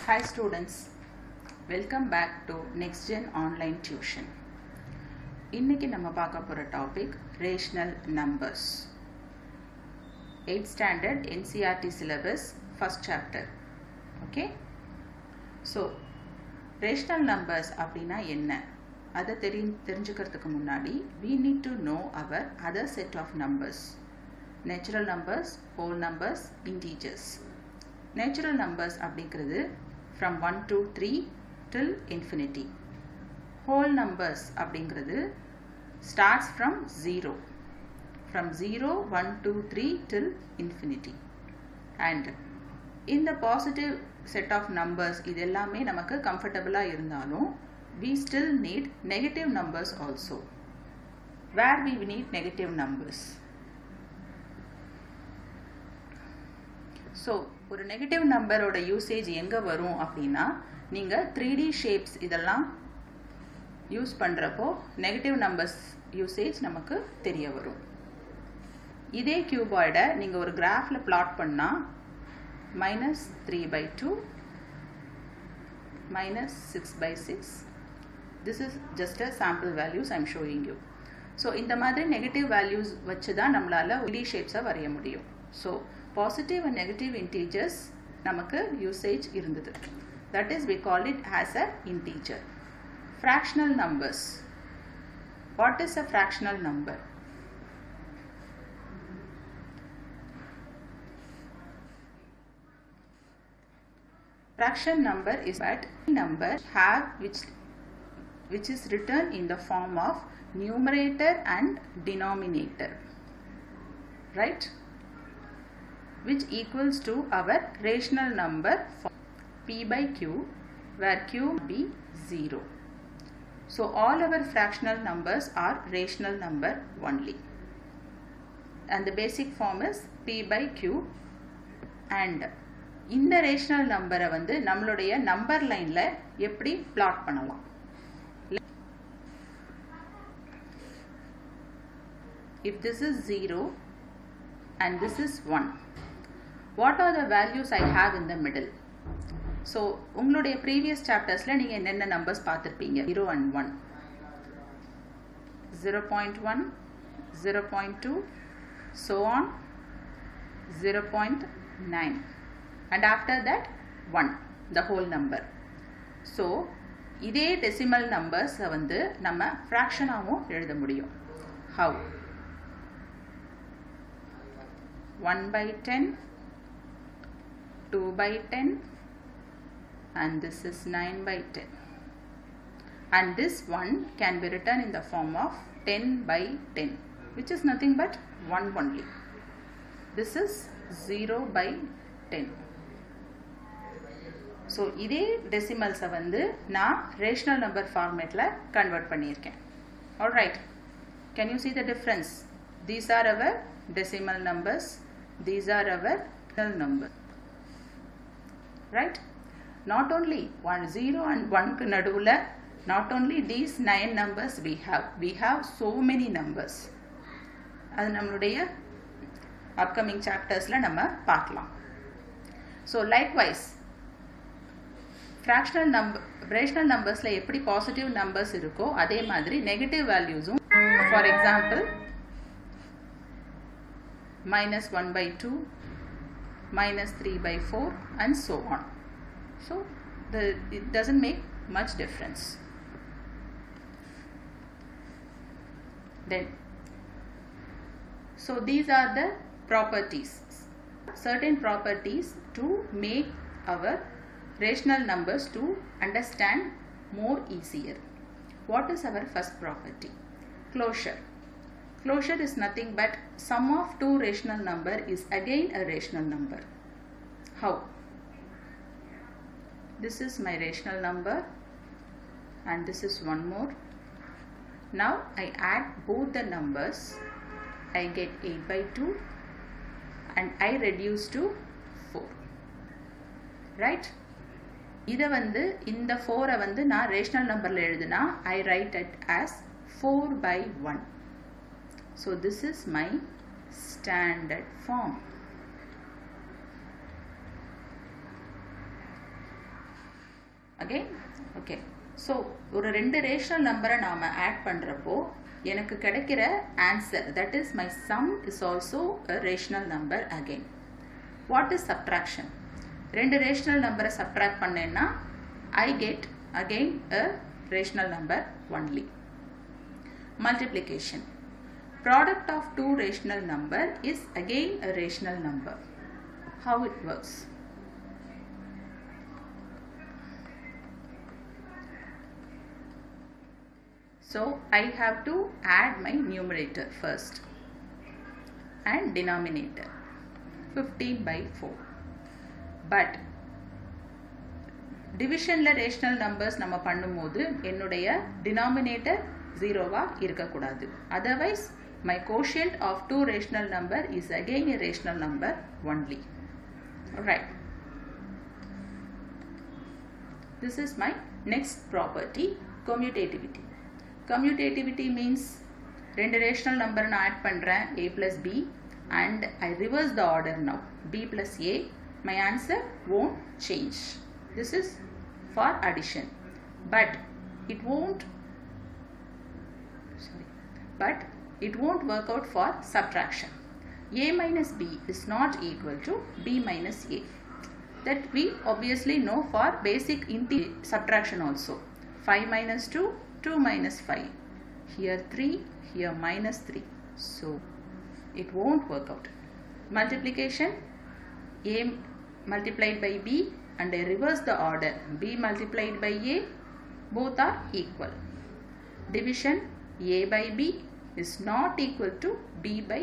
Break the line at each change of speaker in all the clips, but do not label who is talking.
Hi students, welcome back to Next Gen Online Tuition. இன்னைக்கு நம்ம பார்க்க போற topic rational numbers. 8th standard NCERT syllabus first chapter. Okay? So, rational numbers அப்படின்னா என்ன? அதை தெரிஞ்சுக்கிறதுக்கு முன்னாடி we need to know our other set of numbers. Natural numbers, whole numbers, integers. Natural numbers அப்படிங்கிறது from 1 to 3 till infinity. Whole numbers அப்படிங்கிறது starts from 0. From 0, 1, 2, 3 till infinity. And in the positive set of numbers இது எல்லாமே நமக்கு comfortable இருந்தாலும் we still need negative numbers also. Where we need negative numbers? So, ஒரு negative நம்பரோட usage எங்கே வரும் அப்படின்னா நீங்கள் 3D ஷேப்ஸ் இதெல்லாம் யூஸ் பண்ணுறப்போ நெகட்டிவ் நம்பர்ஸ் யூசேஜ் நமக்கு தெரிய வரும். இதே கியூபாய்டை நீங்கள் ஒரு கிராஃபில் பிளாட் பண்ணால் -3/2 -6/6. This is just a sample values I am showing you. So இந்த மாதிரி நெகட்டிவ் வேல்யூஸ் வச்சு தான் நம்மளால் 3D ஷேப்ஸை வரைய முடியும். So positive and negative integers நமக்கு usage இருந்தது. That is we call it as a integer. Fractional numbers. What is a fractional number? Fraction number is that number have which is written in the form of numerator and denominator. Right? Which equals to our rational number p by q, where q be 0. So all our fractional numbers are rational number only. And the basic form is p by q. And இந்த rational number வந்து நம்மளுடைய number lineல எப்படி plot பண்ணலாம்? If this is 0 and this is 1. What are the values I have in the middle? So, உங்களுடைய previous chaptersல நீங்க என்னென்ன numbers பார்த்திருப்பீங்க? 0 and 1. 0.1, 0.2, so on, 0.9. And after that, 1, the whole number. So, இதே decimal numbers வந்து நம்ம fraction ஆவும் எழுத முடியும். How? 1/10, 2/10, and this is 9/10. And this one can be written in the form of 10/10, which is nothing but 1 only. This is 0/10. So, இதே decimals வந்து நான் rational number formatல convert பண்ணியிருக்கேன். Alright, can you see the difference? These are our decimal numbers. These are our real numbers. Right? Not only 1, 0 and 1 நடுவுல not only these 9 numbers we have so many numbers. அது நம்மளுடைய upcoming chaptersல நம்ம பார்க்கலாம். So likewise rational numbersல எப்படி positive numbers இருக்கோ அதே மாதிரி negative valuesம், for example -1/2, -3/4 and so on. So it doesn't make much difference. Then so these are the properties, certain properties to make our rational numbers to understand more easier. What is our first property? Closure. Closure is nothing but sum of two rational number is again a rational number. How? This is my rational number and this is one more. Now I add both the numbers. I get 8/2 and I reduce to 4. Right? இதை வந்து இந்த 4 வந்து நான் rational numberல எழுதுனா I write it as 4/1. So this is my standard form. again. Okay, so ஒரு ரெண்டு rational நம்பரை நாம் ஆட் பண்ணுறப்போ எனக்கு கிடைக்கிற answer, that is my sum, is also a rational number again. What is subtraction? ரெண்டு ரேஷனல் நம்பரை சப்ட்ராக்ட் பண்ணேன்னா I get again a rational number only. Multiplication. Product of two rational number is again a rational number. How it works? So I have to add my numerator first and denominator 15 by 4. But divisionல rational numbers நம்ம பண்ணும்போது என்னுடைய denominator 0வா இருக்கக்கூடாது. Otherwise my quotient of two rational number is again a rational number only. Alright. This is my next property, commutativity. Commutativity means ரெண்டு rational number நான் add பண்றேன் a plus b and I reverse the order now, b plus a. My answer won't change. This is for addition, but it won't work out for subtraction. A minus b is not equal to b minus a. That we obviously know for basic subtraction also. 5 minus 2, 2 minus 5. Here 3, here minus 3. So it won't work out. Multiplication, a multiplied by b and I reverse the order, b multiplied by a, both are equal. Division, a by b is not equal to b by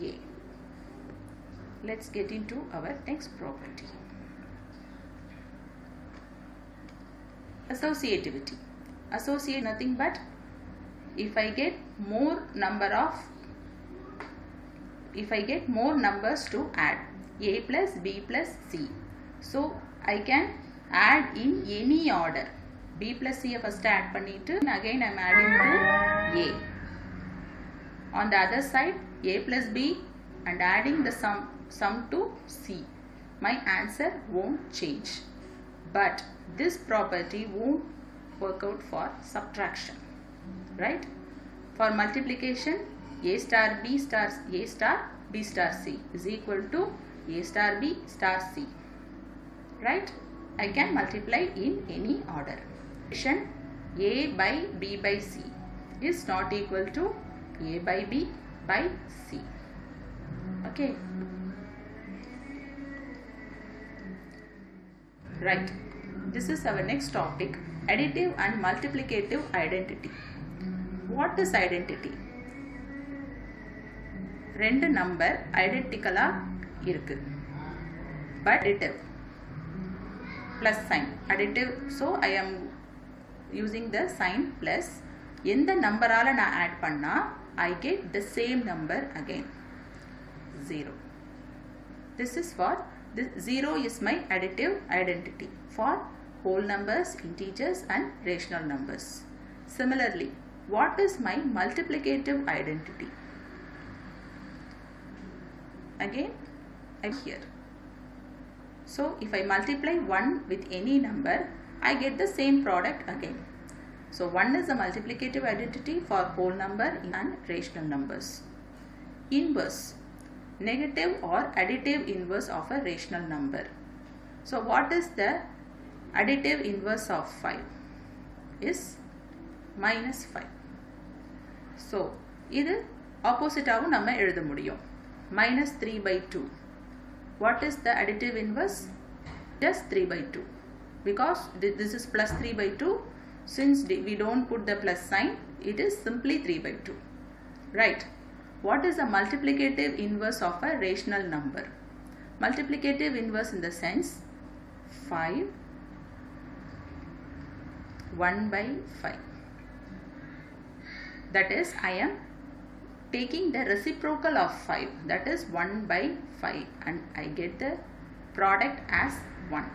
a. Let's get into our next property. Associativity. Associate nothing but if I get more numbers to add, a plus b plus c. So I can add in any order. B plus c first add பண்ணிட்டு again I am adding to a. On the other side, a plus b and adding the sum to c. My answer won't change. But this property won't work out for subtraction. Right? For multiplication, a star b star a star b star c is equal to a star b star c. Right? I can multiply in any order. A by b by c is not equal to a by b by c. Okay. Right. This is our next topic, additive and multiplicative identity. What is identity? ரெண்டு number ஐடென்டிக்கலா இருக்கு, but additive plus sign, additive, so I am using the sign plus. எந்த நம்பரால நான் add பண்ணா I get the same number again, 0. This is for this 0 is my additive identity for whole numbers, integers and rational numbers. Similarly, what is my multiplicative identity? Again I'm here. So if I multiply 1 with any number, I get the same product again. So 1 is the multiplicative identity for whole number and rational numbers. Inverse, negative or additive inverse of a rational number. So what is the additive inverse of 5? Is minus 5. So இது opposite ஆவும் நம்ம எழுத முடியும். Minus 3 by 2. What is the additive inverse? Just 3 by 2. Because this is plus 3 by 2. Since we don't put the plus sign, it is simply 3 by 2. Right. What is the multiplicative inverse of a rational number? Multiplicative inverse in the sense 5, 1 by 5. That is, I am taking the reciprocal of 5, that is 1 by 5, and I get the product as 1.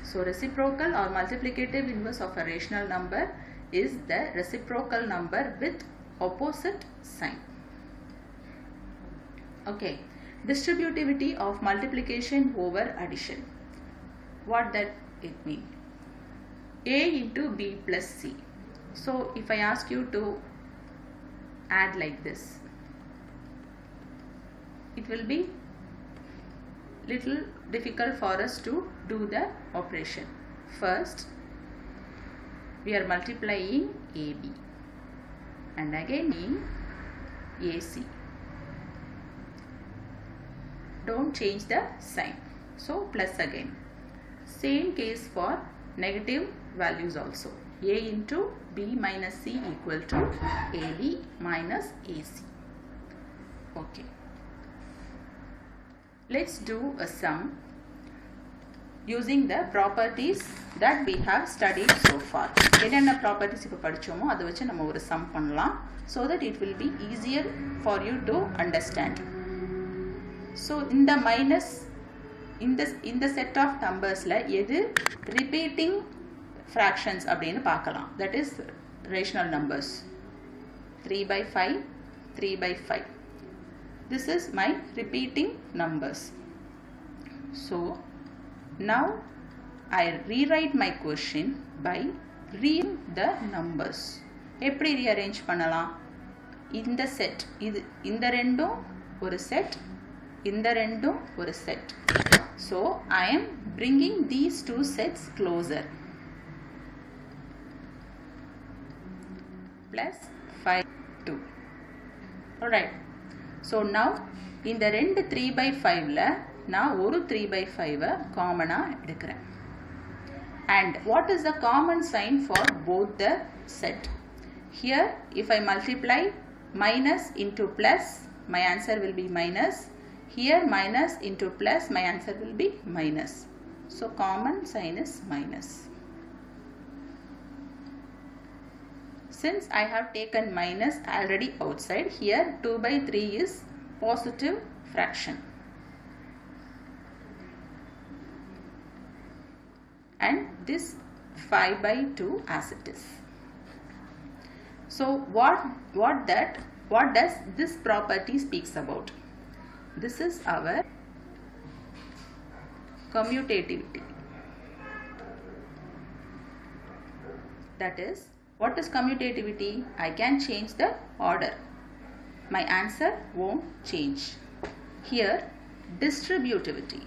So reciprocal or multiplicative inverse of a rational number is the reciprocal number with opposite sign. Okay, distributivity of multiplication over addition. What that it mean? a into b plus c. So if I ask you to add like this, it will be little difficult for us to do the operation. First we are multiplying AB and again AC. Don't change the sign. So plus again. Same case for negative values also. A into B minus C equal to AB minus AC. Okay. Let's do a sum using the properties that we have studied so far. என்னென்ன properties இப்போ படிச்சோமோ அதை வச்சு நம்ம ஒரு sum பண்ணலாம், so that it will be easier for you to understand. So in the minus, in the set of numbersல எது repeating fractions அப்படின்னு பார்க்கலாம். That is rational numbers. 3 by 5, 3 by 5. This is my repeating numbers. So now I rewrite my question by rearranging the numbers. எப்படி rearrange பண்ணலாம்? இந்த set, இந்த ரெண்டும் ஒரு set, இந்த ரெண்டும் ஒரு set. So I am bringing these two sets closer. Plus 5, 2. Alright. So now இந்த ரெண்டு 3 by 5ல நான் ஒரு 3 by 5 காமனா எடுக்கிறேன். And what is the common sign for both the set? Here if I multiply minus into plus, my answer will be minus. Here minus into plus, my answer will be minus. So common sign is minus. Since I have taken minus already outside, here 2 by 3 is positive fraction. And this 5 by 2 as it is. So what does this property speaks about? This is our commutativity. That is, what is commutativity? I can change the order. My answer won't change. Here, distributivity.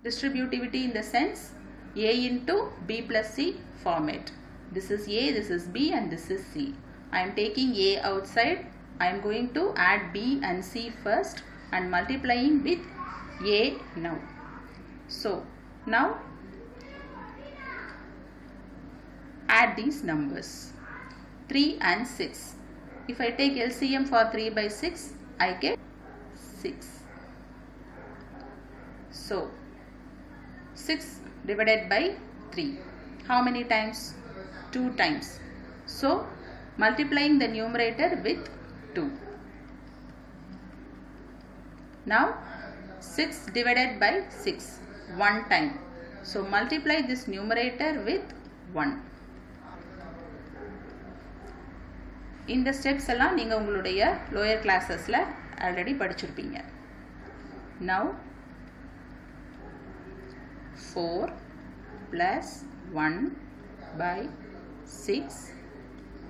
Distributivity in the sense A into B plus C format. This is A, this is B and this is C. I am taking A outside. I am going to add B and C first and multiplying with A now. So now add these numbers 3 and 6. If I take LCM for 3 by 6, I get 6. So 6 divided by 3. How many times? 2 times. So multiplying the numerator with 2. Now 6 divided by 6. 1 time. So multiply this numerator with 1. இந்த steps எல்லாம் நீங்க உங்களுடைய lower கிளாसेसல already படிச்சிருப்பீங்க. Now 4 plus 1 by 6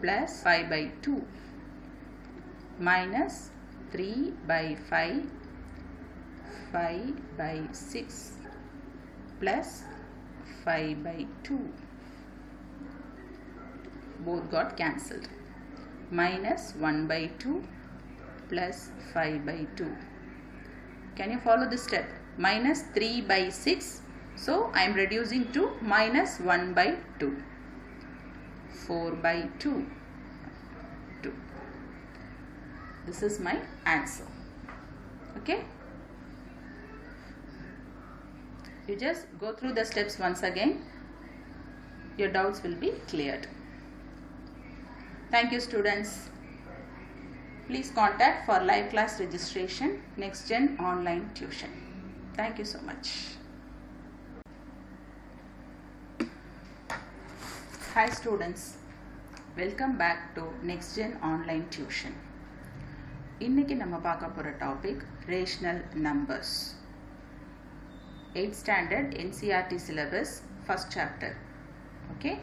plus 5 by 2 minus 3 by 5 by 6 plus 5 by 2. Both got cancelled. Minus 1 by 2 plus 5 by 2. Can you follow this step? Minus 3 by 6. So I am reducing to minus 1 by 2. 4 by 2. 2. This is my answer. Okay? You just go through the steps once again. Your doubts will be cleared. Thank you, students. Please contact for live class registration NextGen online tuition. Thank you so much. Hi students, welcome back to NextGen online tuition. இன்னைக்கு நம்ம பார்க்க போற topic rational numbers. 8th standard NCERT syllabus first chapter. Okay.